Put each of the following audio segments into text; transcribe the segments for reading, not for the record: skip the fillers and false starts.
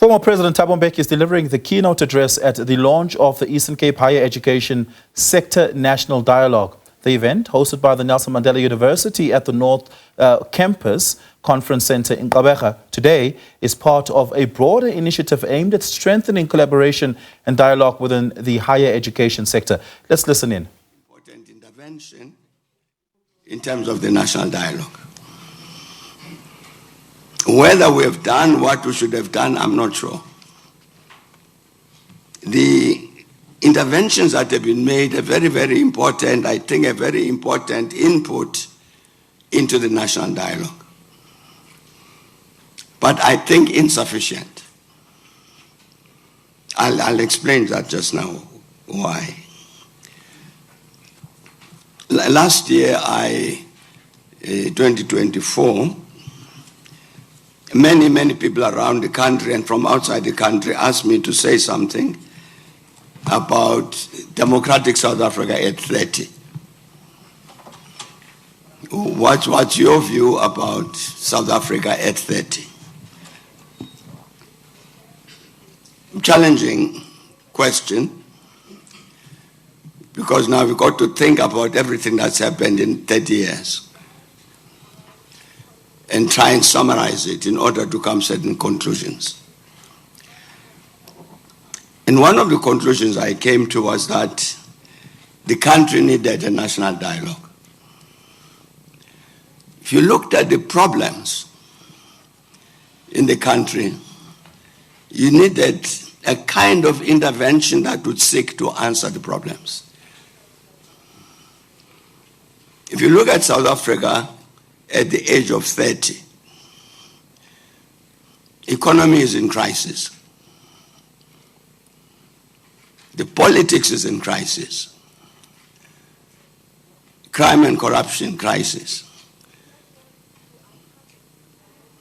Former President Thabo Mbeki is delivering the keynote address at the launch of the Eastern Cape Higher Education Sector National Dialogue. The event, hosted by the Nelson Mandela University at the North Campus Conference Center in Gqeberha today, is part of a broader initiative aimed at strengthening collaboration and dialogue within the higher education sector. Let's listen in. Important intervention in terms of the national dialogue. Whether we have done what we should have done, I'm not sure. The interventions that have been made are very, very important, I think a very important input into the national dialogue. But I think insufficient. I'll explain that just now, why. Last year, 2024, many people around the country and from outside the country asked me to say something about democratic South Africa at 30. What's your view about South Africa at 30? Challenging question, because now we've got to think about everything that's happened in 30 years and try and summarize it in order to come to certain conclusions. And one of the conclusions I came to was that the country needed a national dialogue. If you looked at the problems in the country, you needed a kind of intervention that would seek to answer the problems. If you look at South Africa at the age of 30, economy is in crisis. The politics is in crisis. Crime and corruption crisis.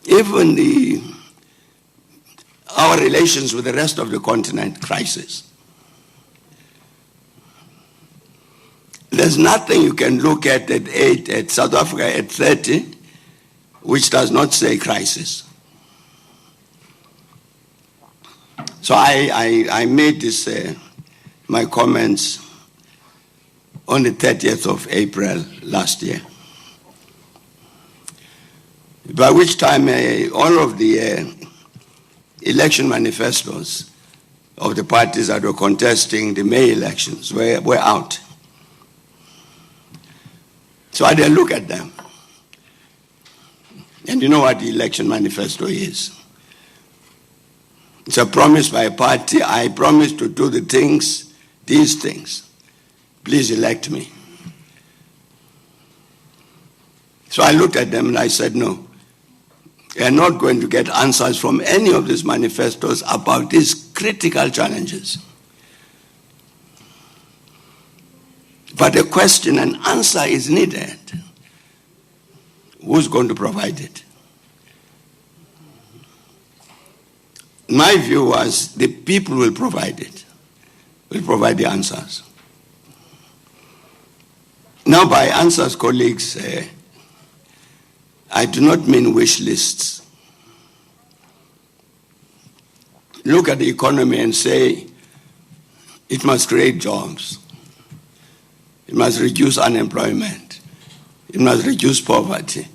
Even our relations with the rest of the continent crisis. There's nothing you can look at South Africa at 30 which does not say crisis. So I made this my comments on the 30th of April last year, by which time all of the election manifestos of the parties that were contesting the May elections were out. So I had a look at them. And you know what the election manifesto is. It's a promise by a party. I promise to do the things, these things. Please elect me. So I looked at them and I said, no, we are not going to get answers from any of these manifestos about these critical challenges. But a question and answer is needed. Who's going to provide it? My view was the people will provide it, will provide the answers. Now, by answers, colleagues, I do not mean wish lists. Look at the economy and say it must create jobs. It must reduce unemployment. It must reduce poverty.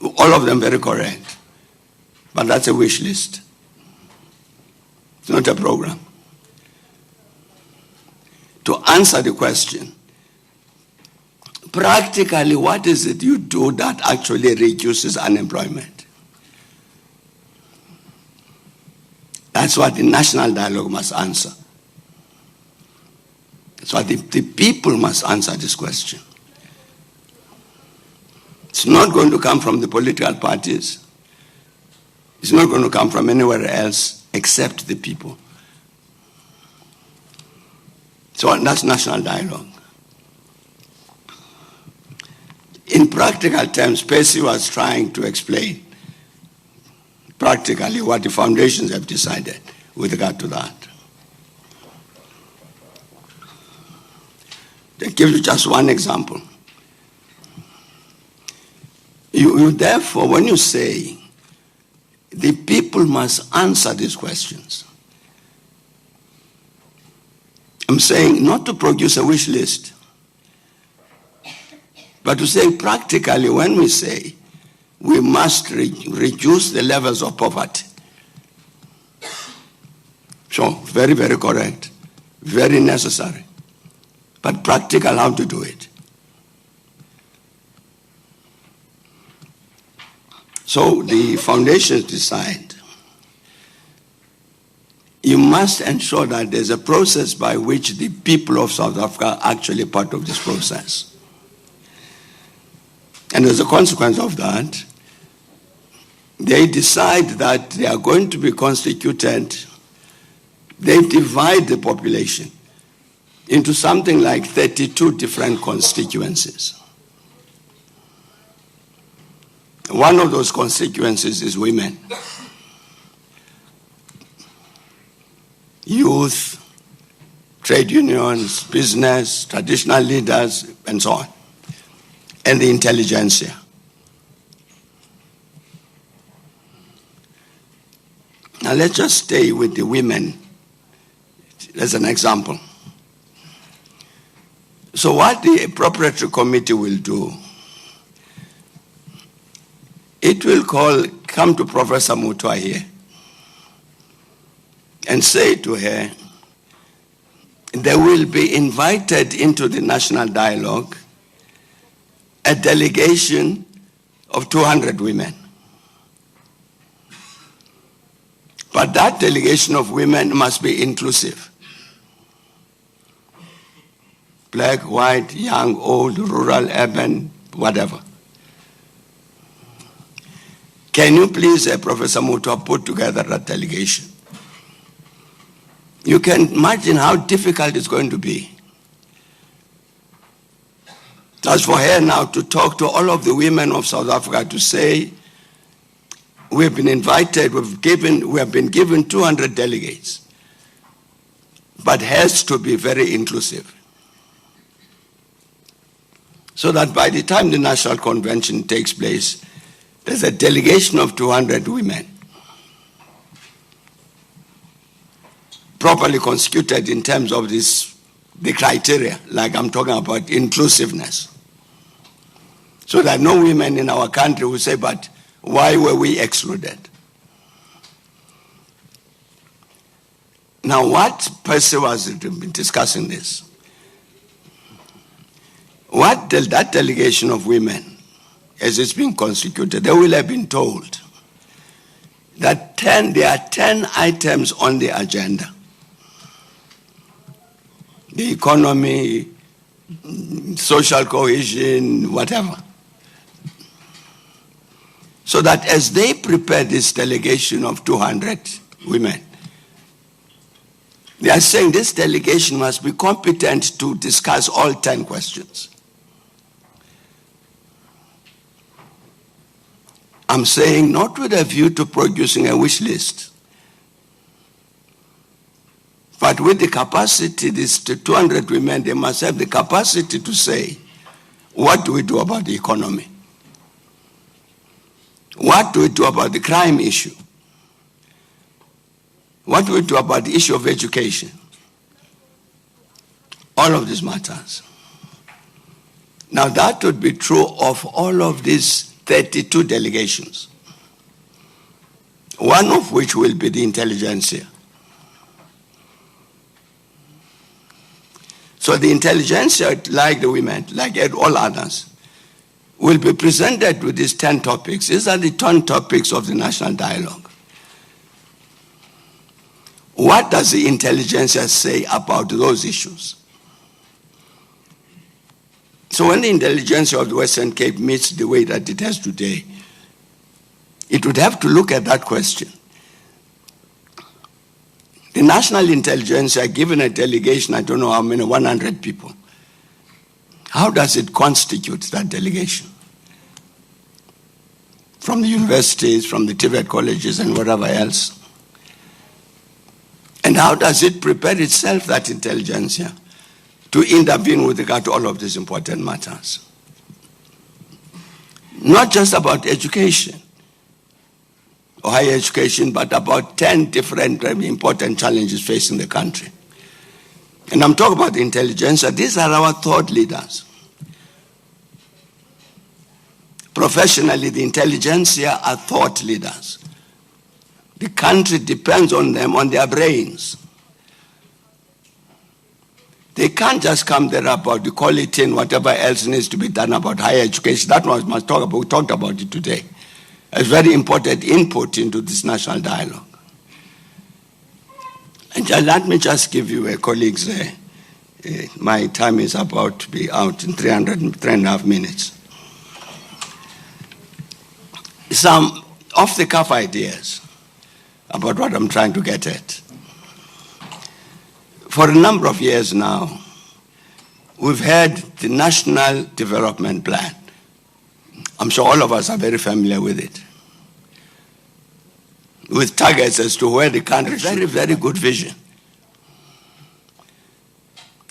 All of them very correct. But that's a wish list. It's not a program. To answer the question, practically, what is it you do that actually reduces unemployment? That's what the national dialogue must answer. That's why the people must answer this question. It's not going to come from the political parties. It's not going to come from anywhere else except the people. So that's national dialogue. In practical terms, Percy was trying to explain practically what the foundations have decided with regard to that. They give you just one example. You therefore, when you say the people must answer these questions. I'm saying not to produce a wish list, but to say practically when we say we must reduce the levels of poverty. So, very, very correct, very necessary, but practical how to do it. So the foundations decide. You must ensure that there's a process by which the people of South Africa are actually part of this process. And as a consequence of that, they decide that they are going to be constituted. They divide the population into something like 32 different constituencies. One of those constituencies is women, youth, trade unions, business, traditional leaders, and so on, and the intelligentsia. Now let's just stay with the women as an example. So what the preparatory committee will do, it will come to Professor Mutua here and say to her, they will be invited into the national dialogue a delegation of 200 women. But that delegation of women must be inclusive. Black, white, young, old, rural, urban, whatever. Can you please, Professor Mutua, put together that delegation? You can imagine how difficult it's going to be. Just for her now to talk to all of the women of South Africa to say, we have been invited, we have been given 200 delegates, but has to be very inclusive. So that by the time the National Convention takes place, there's a delegation of 200 women, properly constituted in terms of the criteria, like I'm talking about inclusiveness. So that no women in our country will say, but why were we excluded? Now, what Percy was discussing this? What that delegation of women, as it's being constituted, they will have been told that there are 10 items on the agenda. The economy, social cohesion, whatever. So that as they prepare this delegation of 200 women, they are saying this delegation must be competent to discuss all 10 questions. I'm saying not with a view to producing a wish list, but with the capacity, these 200 women, they must have the capacity to say, what do we do about the economy? What do we do about the crime issue? What do we do about the issue of education? All of these matters. Now that would be true of all of these 32 delegations, one of which will be the intelligentsia. So the intelligentsia, like the women, like all others, will be presented with these 10 topics. These are the 10 topics of the national dialogue. What does the intelligentsia say about those issues? So when the intelligentsia of the Western Cape meets the way that it has today, it would have to look at that question. The national intelligentsia, given a delegation, I don't know how many, 100 people, how does it constitute that delegation? From the universities, from the TVET colleges and whatever else. And how does it prepare itself, that intelligentsia, to intervene with regard to all of these important matters? Not just about education. or higher education, but about 10 different important challenges facing the country. And I'm talking about the intelligentsia. These are our thought leaders. Professionally, the intelligentsia are thought leaders. The country depends on them, on their brains. They can't just come there about the quality and whatever else needs to be done about higher education. That one must talk about. We talked about it today. It's very important input into this national dialogue. And let me just give you, colleagues, my time is about to be out in 3.5 minutes. Some off-the-cuff ideas about what I'm trying to get at. For a number of years now, we've had the National Development Plan. I'm sure all of us are very familiar with it. With targets as to where the country, very, very good vision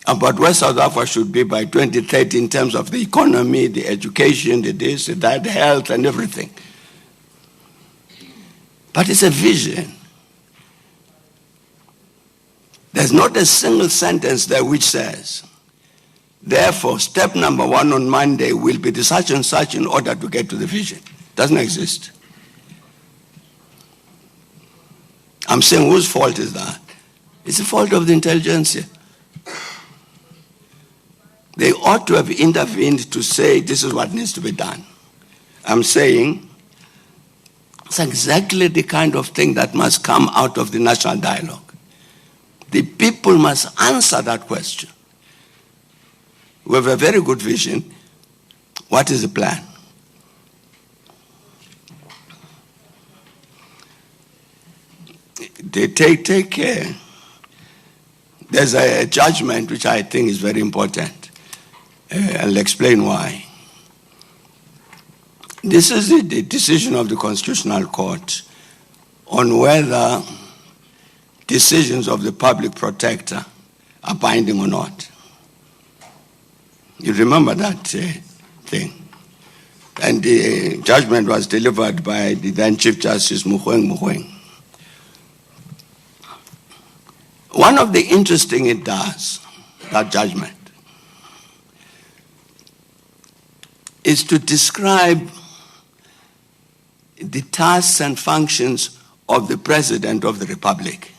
about where South Africa should be by 2030 in terms of the economy, the education, the this, that, the health, and everything. But it's a vision. There's not a single sentence there which says, therefore, step number 1 on Monday will be the such and such in order to get to the vision. It doesn't exist. I'm saying, whose fault is that? It's the fault of the intelligentsia. They ought to have intervened to say, this is what needs to be done. I'm saying, it's exactly the kind of thing that must come out of the national dialogue. The people must answer that question. We have a very good vision. What is the plan? They take care. There's a judgment which I think is very important. I'll explain why. This is the decision of the Constitutional Court on whether decisions of the public protector are binding or not. You remember that thing. And the judgment was delivered by the then Chief Justice Mogoeng. One of the interesting it does, that judgment, is to describe the tasks and functions of the President of the Republic.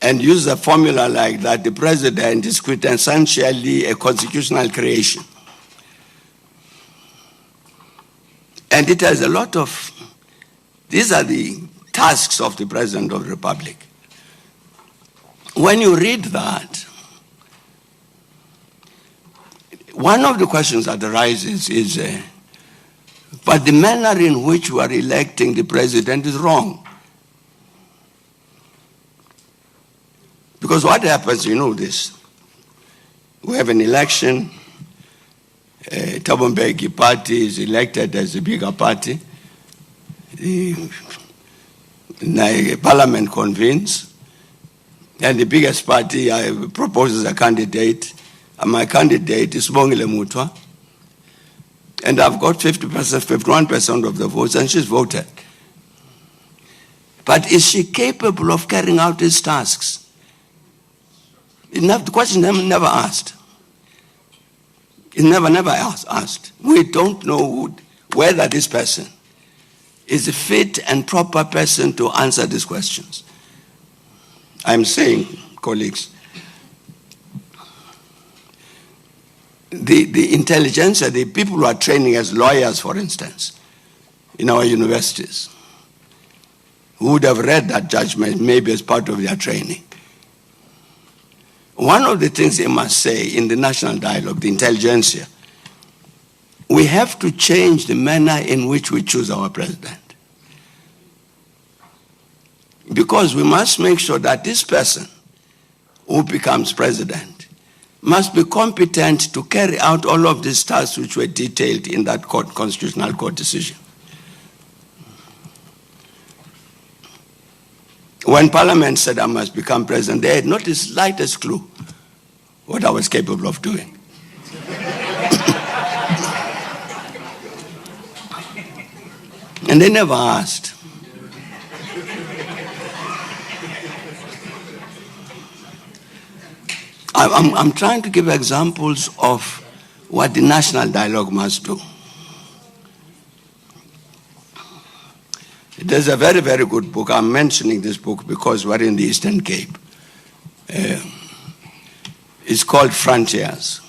And use a formula like that, the President is quintessentially a constitutional creation. And it has a lot of, these are the tasks of the President of the Republic. When you read that, one of the questions that arises is, but the manner in which we are electing the President is wrong. Because what happens, you know this. We have an election. Thabo Mbeki party is elected as the bigger party. The parliament convenes. And the biggest party proposes a candidate. And my candidate is Bongile Mutwa. And I've got 50%, 51% of the votes, and she's voted. But is she capable of carrying out these tasks? The question is never asked. It's never asked. We don't know whether this person is a fit and proper person to answer these questions. I'm saying, colleagues, the intelligentsia, the people who are training as lawyers, for instance, in our universities, who would have read that judgment maybe as part of their training. One of the things they must say in the national dialogue, the intelligentsia, we have to change the manner in which we choose our president. Because we must make sure that this person who becomes president must be competent to carry out all of these tasks which were detailed in that constitutional court decision. When Parliament said I must become president, they had not the slightest clue what I was capable of doing. And they never asked. I'm trying to give examples of what the national dialogue must do. There's a very, very good book. I'm mentioning this book because we're in the Eastern Cape. It's called Frontiers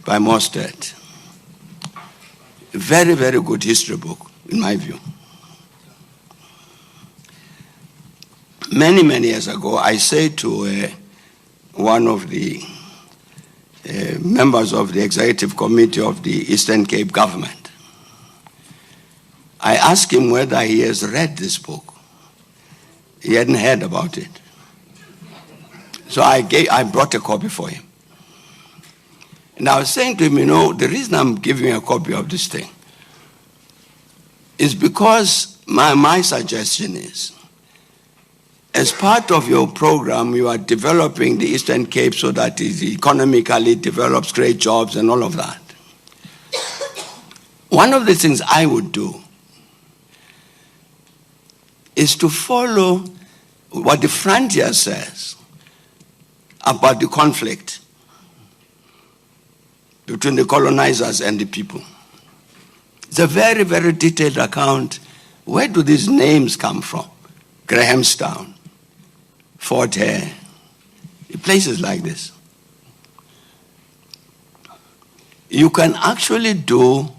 by Mostert. A very, very good history book, in my view. Many, many years ago, I said to one of the members of the executive committee of the Eastern Cape government, I asked him whether he has read this book. He hadn't heard about it. So I brought a copy for him. And I was saying to him, you know, the reason I'm giving you a copy of this thing is because my suggestion is, as part of your program, you are developing the Eastern Cape so that it economically develops great jobs and all of that. One of the things I would do is to follow what the Frontier says about the conflict between the colonizers and the people. It's a very, very detailed account. Where do these names come from? Grahamstown, Fort Hare, places like this. You can actually do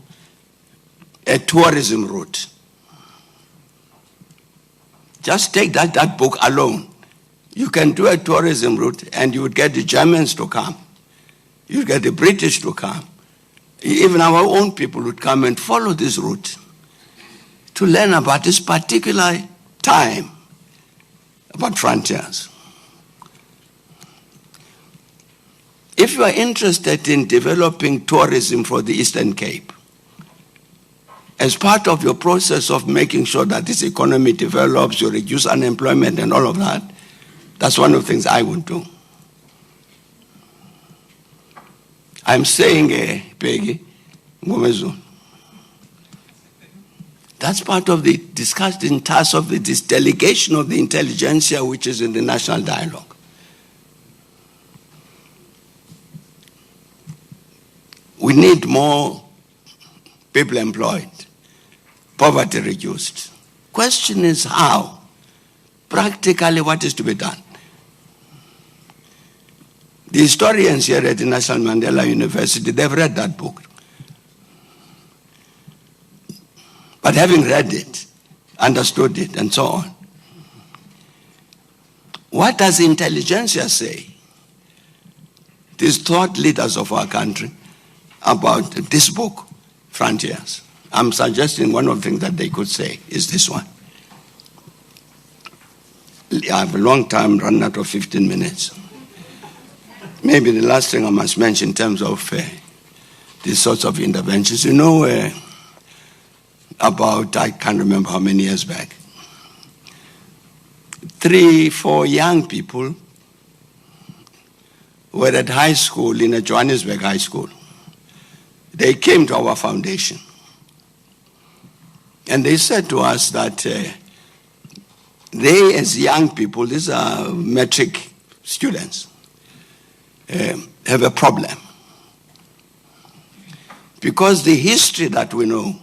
a tourism route. Just take that book alone. You can do a tourism route and you would get the Germans to come. You would get the British to come. Even our own people would come and follow this route to learn about this particular time, about frontiers. If you are interested in developing tourism for the Eastern Cape, as part of your process of making sure that this economy develops, you reduce unemployment and all of that, that's one of the things I would do. I'm saying, Peggy, that's part of the discussion task of this delegation of the Intelligentsia, which is in the national dialogue. We need more people employed, poverty reduced. Question is how? Practically, what is to be done? The historians here at the Nelson Mandela University, they've read that book. But having read it, understood it, and so on, what does Intelligentsia say? These thought leaders of our country about this book, Frontiers. I'm suggesting one of the things that they could say is this one. I have a long time, running out of 15 minutes. Maybe the last thing I must mention in terms of these sorts of interventions, you know, about, I can't remember how many years back, 3, 4 young people were at high school, in a Johannesburg high school. They came to our foundation. And they said to us that they, as young people, these are matric students, have a problem. Because the history that we know,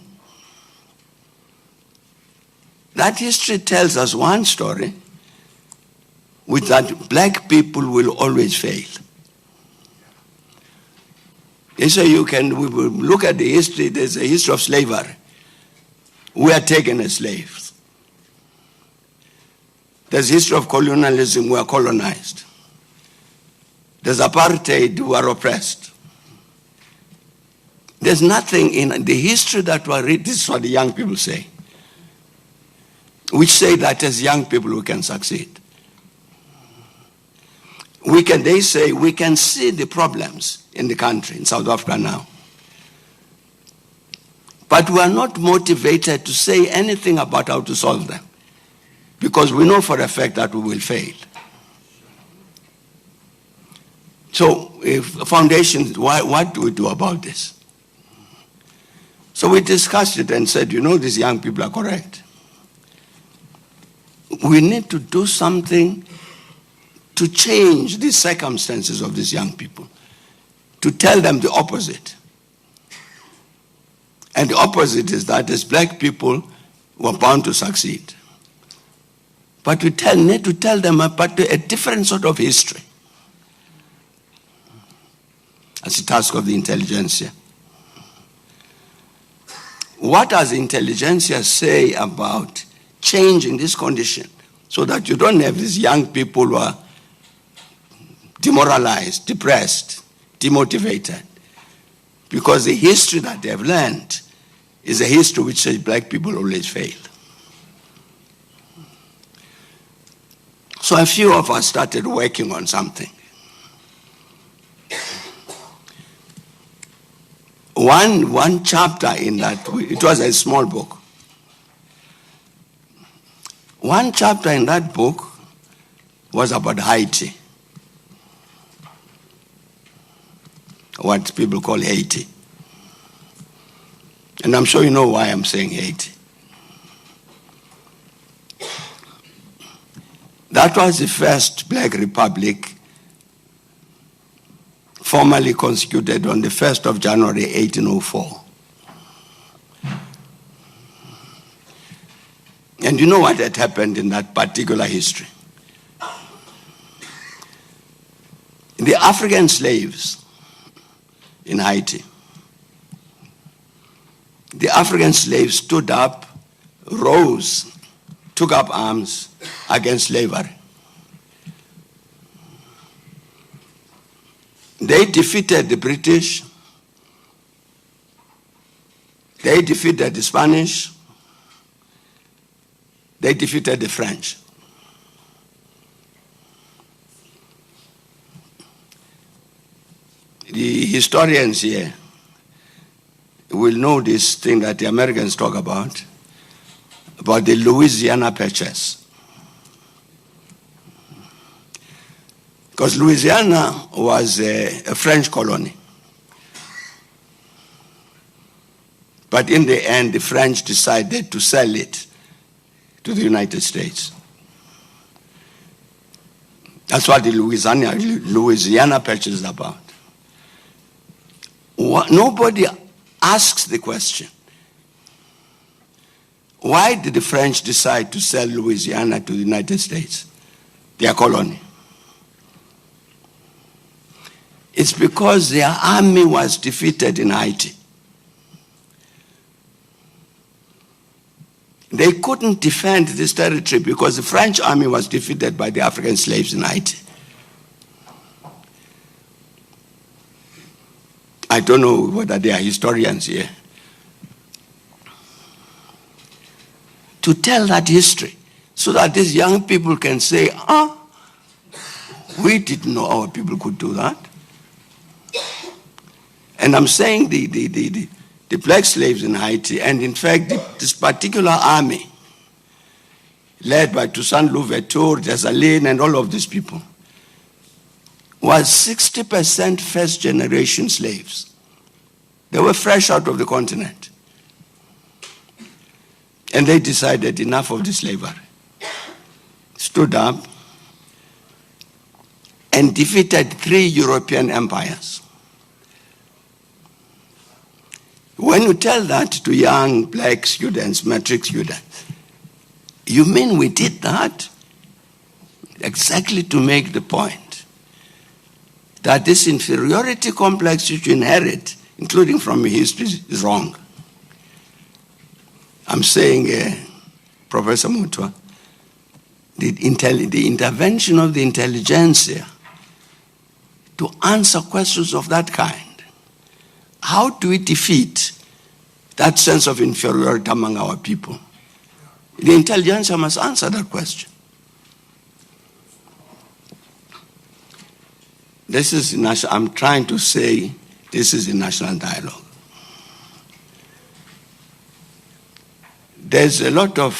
that history tells us one story, which that black people will always fail. And so we will look at the history, there's a history of slavery. We are taken as slaves. There's history of colonialism, we are colonized. There's apartheid, we are oppressed. There's nothing in the history that we read, this is what the young people say, which say that as young people we can succeed. They say we can see the problems in the country, in South Africa now. But we are not motivated to say anything about how to solve them, because we know for a fact that we will fail. So, if foundations, what do we do about this? So we discussed it and said, these young people are correct. We need to do something to change the circumstances of these young people, to tell them the opposite. And the opposite is that as black people, we're bound to succeed. But we need to tell them about a different sort of history. That's the task of the Intelligentsia. What does the Intelligentsia say about changing this condition so that you don't have these young people who are demoralized, depressed, demotivated? Because the history that they've learned is a history which says black people always fail. So a few of us started working on something. One chapter in that, it was a small book. One chapter in that book was about Haiti, what people call Haiti. And I'm sure you know why I'm saying Haiti. That was the first black republic formally constituted on the 1st of January, 1804. And you know what had happened in that particular history? The African slaves in Haiti, the African slaves stood up, rose, took up arms against slavery. They defeated the British, they defeated the Spanish, they defeated the French. The historians here will know this thing that the Americans talk about the Louisiana Purchase. Because Louisiana was a French colony. But in the end, the French decided to sell it to the United States. That's what the Louisiana Purchase is about. Nobody asks the question, why did the French decide to sell Louisiana to the United States, their colony? It's because their army was defeated in Haiti. They couldn't defend this territory because the French army was defeated by the African slaves in Haiti. I don't know whether there are historians here to tell that history so that these young people can say, we didn't know our people could do that. And I'm saying the black slaves in Haiti, and in fact, this particular army, led by Toussaint Louverture, Dessalines, and all of these people, was 60% first-generation slaves. They were fresh out of the continent. And they decided enough of the slavery. Stood up and defeated 3 European empires. When you tell that to young black students, matric students, you mean we did that? Exactly to make the point that this inferiority complex which you inherit, including from history, is wrong. I'm saying, Professor Mutwa, the intervention of the intelligentsia to answer questions of that kind. How do we defeat that sense of inferiority among our people? The intelligentsia must answer that question. This is I'm trying to say this is a national dialogue. There's a lot of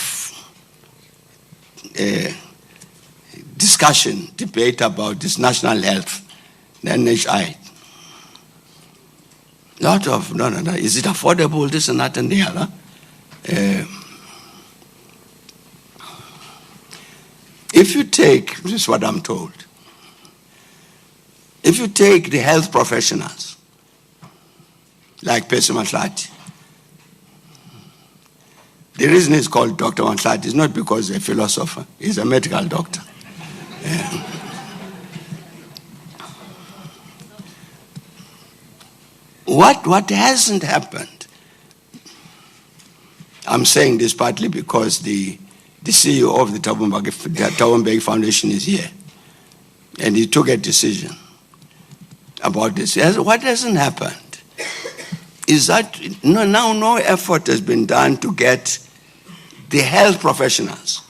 discussion, debate about this national health, the NHI. Lot of, no. Is it affordable, this and that and the other? If you take, this is what I'm told, if you take the health professionals, like Percy Matlati, the reason he's called Dr. Matlati is not because he's a philosopher, he's a medical doctor. What hasn't happened? I'm saying this partly because the CEO of the Thabo Mbeki Foundation is here, and he took a decision about this. What hasn't happened is that now no effort has been done to get the health professionals